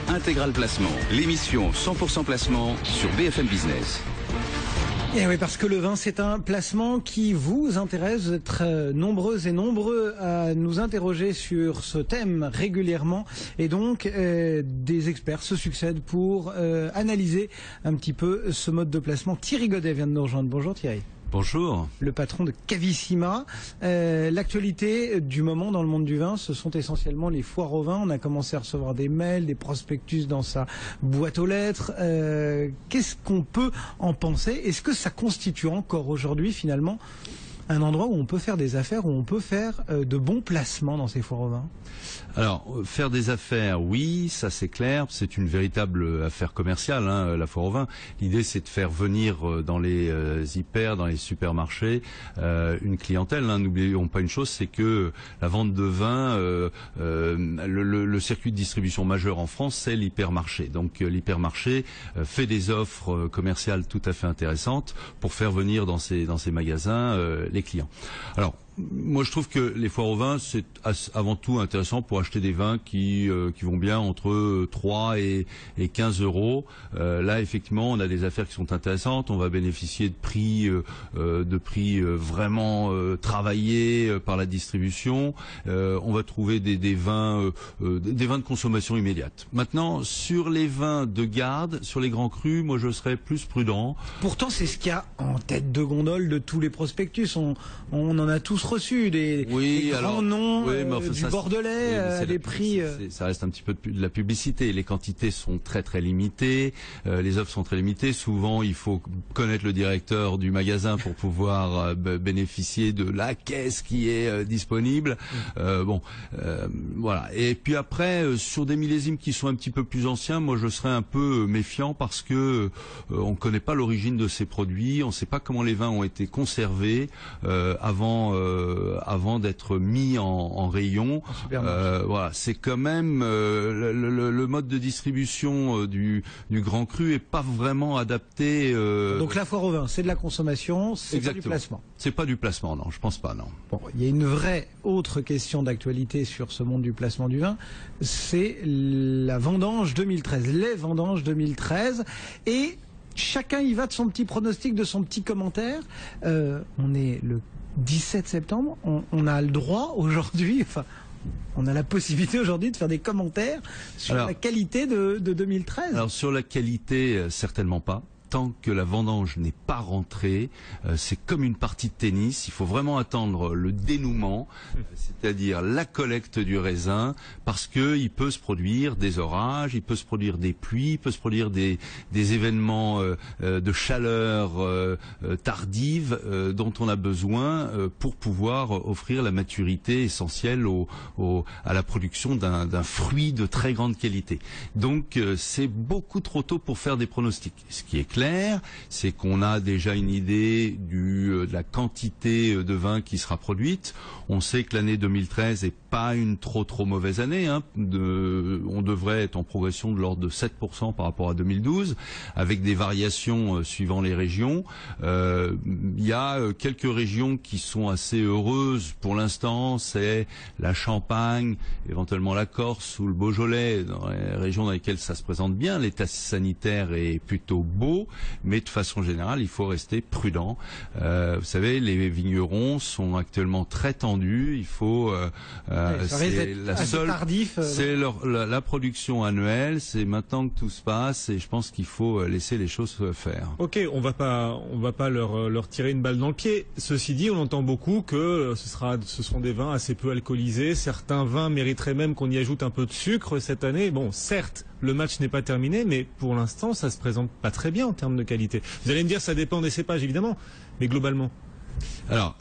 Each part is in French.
Intégral Placement, l'émission 100% placement sur BFM Business. Et oui, parce que le vin, c'est un placement qui vous intéresse. Vous êtes nombreuses et nombreux à nous interroger sur ce thème régulièrement. Et donc, des experts se succèdent pour analyser un petit peu ce mode de placement. Thierry Godet vient de nous rejoindre. Bonjour Thierry. Bonjour. Le patron de Cavissima. L'actualité du moment dans le monde du vin, ce sont essentiellement les foires au vin. On a commencé à recevoir des mails, des prospectus dans sa boîte aux lettres. Qu'est-ce qu'on peut en penser? Est-ce que ça constitue encore aujourd'hui finalement un endroit où on peut faire des affaires, où on peut faire de bons placements dans ces foires au vin? Alors, faire des affaires, oui, ça c'est clair, c'est une véritable affaire commerciale, hein, la foire au vin. L'idée, c'est de faire venir dans les hyper, dans les supermarchés, une clientèle. Hein. N'oublions pas une chose, c'est que la vente de vin, le circuit de distribution majeur en France, c'est l'hypermarché. Donc l'hypermarché fait des offres commerciales tout à fait intéressantes pour faire venir dans ces magasins les clients. Alors, moi, je trouve que les foires au vin, c'est avant tout intéressant pour acheter des vins qui vont bien entre 3 et 15 euros. Là, effectivement, on a des affaires qui sont intéressantes. On va bénéficier de prix vraiment travaillés par la distribution. On va trouver des vins de consommation immédiate. Maintenant, sur les vins de garde, sur les grands crus, moi, je serais plus prudent. Pourtant, c'est ce qu'il y a en tête de gondole de tous les prospectus. On en a tous reçu des grands noms du Bordelais, des prix. Ça reste un petit peu de la publicité. Les quantités sont très très limitées, les offres sont très limitées. Souvent, il faut connaître le directeur du magasin pour pouvoir bénéficier de la caisse qui est disponible. Voilà. Et puis après, sur des millésimes qui sont un petit peu plus anciens, moi je serais un peu méfiant parce que on ne connaît pas l'origine de ces produits, on ne sait pas comment les vins ont été conservés avant d'être mis en rayon. Voilà, c'est quand même le mode de distribution du grand cru est pas vraiment adapté. Donc la foire au vin, c'est de la consommation, c'est pas du placement. C'est pas du placement, non, je pense pas, non. Bon, il y a une vraie autre question d'actualité sur ce monde du placement du vin, c'est la vendange 2013, les vendanges 2013, et chacun y va de son petit pronostic, de son petit commentaire. On est le 17 septembre, on a le droit aujourd'hui, enfin, on a la possibilité aujourd'hui de faire des commentaires sur la qualité de 2013. Alors sur la qualité, certainement pas. Tant que la vendange n'est pas rentrée, c'est comme une partie de tennis. Il faut vraiment attendre le dénouement, c'est-à-dire la collecte du raisin, parce que il peut se produire des orages, il peut se produire des pluies, il peut se produire des événements de chaleur tardive dont on a besoin pour pouvoir offrir la maturité essentielle à la production d'un fruit de très grande qualité. Donc c'est beaucoup trop tôt pour faire des pronostics. Ce qui est clair, c'est qu'on a déjà une idée de la quantité de vin qui sera produite. On sait que l'année 2013 est pas une trop mauvaise année. Hein. On devrait être en progression de l'ordre de 7% par rapport à 2012, avec des variations suivant les régions. Il y a quelques régions qui sont assez heureuses pour l'instant. C'est la Champagne, éventuellement la Corse ou le Beaujolais, dans les régions dans lesquelles ça se présente bien. L'état sanitaire est plutôt beau. Mais de façon générale, il faut rester prudent. Vous savez, les vignerons sont actuellement très tendus. Il faut, c'est la seule, c'est la production annuelle. C'est maintenant que tout se passe, et je pense qu'il faut laisser les choses faire. Ok, on va pas leur tirer une balle dans le pied. Ceci dit, on entend beaucoup que ce seront des vins assez peu alcoolisés. Certains vins mériteraient même qu'on y ajoute un peu de sucre cette année. Bon, certes, le match n'est pas terminé, mais pour l'instant, ça se présente pas très bien en termes de qualité. Vous allez me dire, ça dépend des cépages, évidemment, mais globalement. Alors,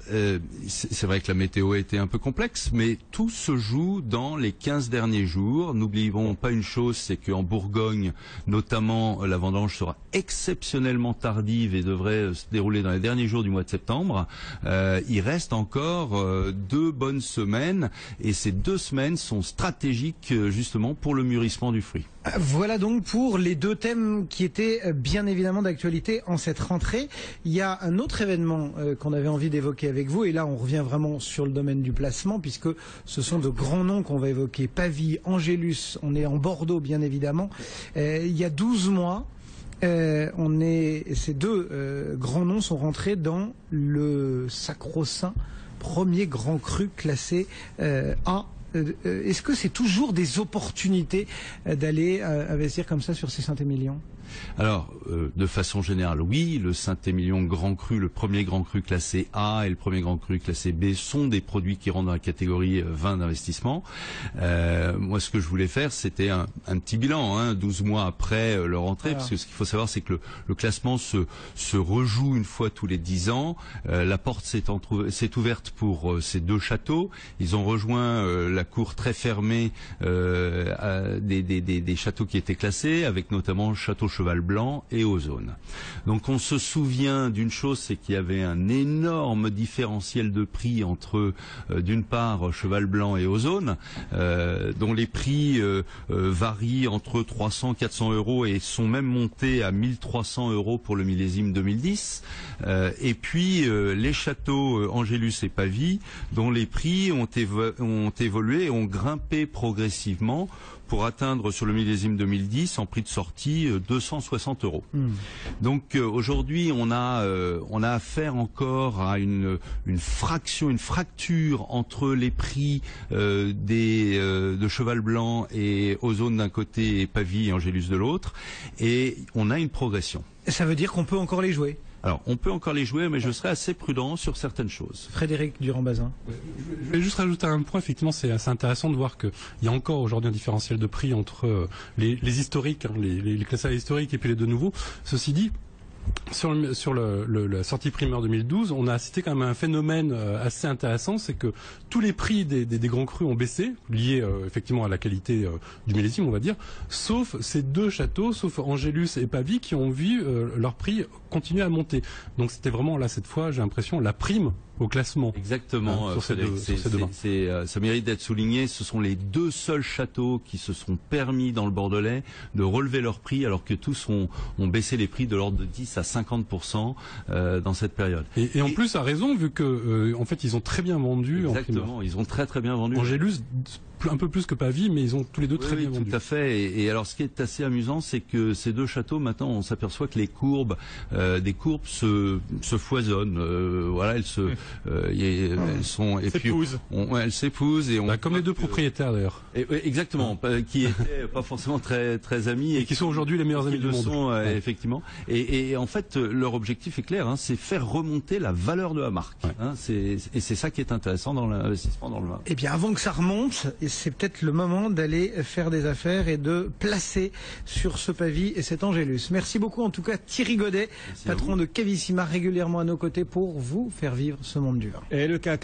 c'est vrai que la météo a été un peu complexe, mais tout se joue dans les 15 derniers jours. N'oublions pas une chose, c'est qu'en Bourgogne, notamment, la vendange sera exceptionnellement tardive et devrait se dérouler dans les derniers jours du mois de septembre. Il reste encore 2 bonnes semaines, et ces 2 semaines sont stratégiques justement pour le mûrissement du fruit. Voilà donc pour les 2 thèmes qui étaient bien évidemment d'actualité en cette rentrée. Il y a un autre événement qu'on avait j'avais envie d'évoquer avec vous. Et là, on revient vraiment sur le domaine du placement, puisque ce sont de grands noms qu'on va évoquer. Pavie, Angélus, on est en Bordeaux, bien évidemment. Il y a 12 mois, ces deux grands noms sont rentrés dans le sacro-saint premier grand cru classé A. Est-ce que c'est toujours des opportunités d'aller investir comme ça sur ces Saint-Émilion ? Alors, de façon générale, oui, le Saint-Émilion Grand Cru, le premier Grand Cru classé A et le premier Grand Cru classé B sont des produits qui rentrent dans la catégorie vin d'investissement. Moi, ce que je voulais faire, c'était un petit bilan, 12 mois après leur entrée, parce que ce qu'il faut savoir, c'est que le classement se rejoue une fois tous les 10 ans. La porte s'est ouverte pour ces deux châteaux. Ils ont rejoint la cour très fermée des châteaux qui étaient classés, avec notamment Château Cheval Blanc et Ozone. Donc on se souvient d'une chose, c'est qu'il y avait un énorme différentiel de prix entre d'une part Cheval Blanc et Ozone, dont les prix varient entre 300-400 euros et sont même montés à 1300 euros pour le millésime 2010. Et puis les châteaux Angélus et Pavie, dont les prix ont évolué et ont grimpé progressivement pour atteindre sur le millésime 2010 en prix de sortie 260 euros. Donc aujourd'hui on a affaire encore à une fracture entre les prix de Cheval Blanc et Ozone d'un côté et Pavie et Angélus de l'autre, et on a une progression. Ça veut dire qu'on peut encore les jouer? Alors, on peut encore les jouer, mais je serai assez prudent sur certaines choses. Frédéric Durand-Bazin. Je vais juste rajouter un point. Effectivement, c'est assez intéressant de voir qu'il y a encore aujourd'hui un différentiel de prix entre les historiques, les classages historiques et puis les deux nouveaux. Ceci dit, sur la sortie primeur 2012, on a assisté quand même à un phénomène assez intéressant, c'est que tous les prix des grands crus ont baissé, liés effectivement à la qualité du millésime, on va dire, sauf ces deux châteaux, sauf Angélus et Pavie, qui ont vu leur prix continuer à monter. Donc c'était vraiment là, cette fois, j'ai l'impression, la prime au classement. Exactement. Sur ces deux vins. Ça mérite d'être souligné. Ce sont les deux seuls châteaux qui se sont permis dans le Bordelais de relever leur prix, alors que tous ont baissé les prix de l'ordre de 10 à 50% dans cette période. Et en plus, à raison, vu que en fait, ils ont très bien vendu. Exactement. Ils ont très bien vendu. Angélus, un peu plus que Pavie, mais ils ont tous les deux très bien vendu. Tout à fait. Et alors, ce qui est assez amusant, c'est que ces deux châteaux, maintenant, on s'aperçoit que les courbes, des courbes se foisonnent. Voilà, elles sont et puis elles s'épousent et comme les deux propriétaires d'ailleurs. Exactement, qui étaient pas forcément très amis et qui sont aujourd'hui les meilleurs amis du monde. Effectivement. Et en fait, leur objectif est clair, c'est faire remonter la valeur de la marque. C'est ça qui est intéressant dans l'investissement dans le vin. Eh bien, avant que ça remonte, c'est peut-être le moment d'aller faire des affaires et de placer sur ce Pavie et cet Angélus. Merci beaucoup en tout cas Thierry Godet, patron de Cavissima, régulièrement à nos côtés pour vous faire vivre ce monde du vin. Et le cas